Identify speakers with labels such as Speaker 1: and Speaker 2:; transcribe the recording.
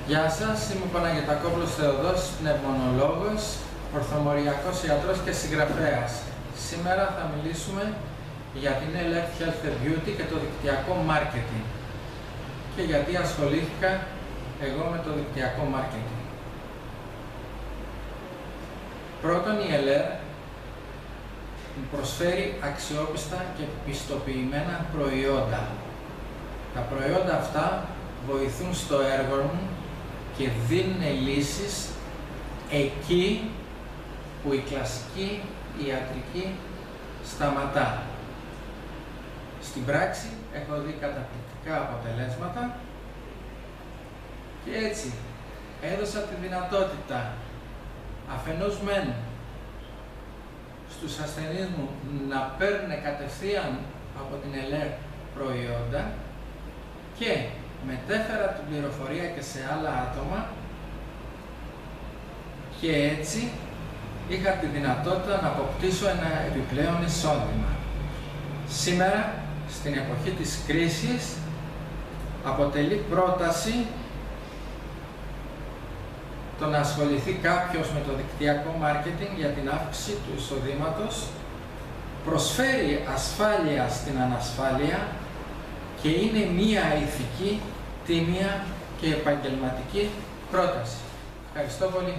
Speaker 1: Γεια σας, είμαι ο Παναγιωτακόπουλος Θεοδός, πνευμονολόγος, ορθομοριακός ιατρός και συγγραφέας. Σήμερα θα μιλήσουμε για την Elect Health and Beauty και το δικτυακό marketing και γιατί ασχολήθηκα εγώ με το δικτυακό marketing. Πρώτον, η Elect προσφέρει αξιόπιστα και πιστοποιημένα προϊόντα. Τα προϊόντα αυτά βοηθούν στο έργο μου και δίνουν λύσεις εκεί που η κλασική ιατρική σταματά. Στην πράξη έχω δει καταπληκτικά αποτελέσματα και έτσι έδωσα τη δυνατότητα αφενός μεν στους ασθενείς μου να παίρνουν κατευθείαν από την Elect προϊόντα και μετέφερα την πληροφορία και σε άλλα άτομα και έτσι είχα τη δυνατότητα να αποκτήσω ένα επιπλέον εισόδημα. Σήμερα, στην εποχή της κρίσης, αποτελεί πρόταση το να ασχοληθεί κάποιος με το δικτυακό μάρκετινγκ για την αύξηση του εισοδήματος, προσφέρει ασφάλεια στην ανασφάλεια και είναι μία ηθική, τίμια και επαγγελματική πρόταση. Ευχαριστώ πολύ.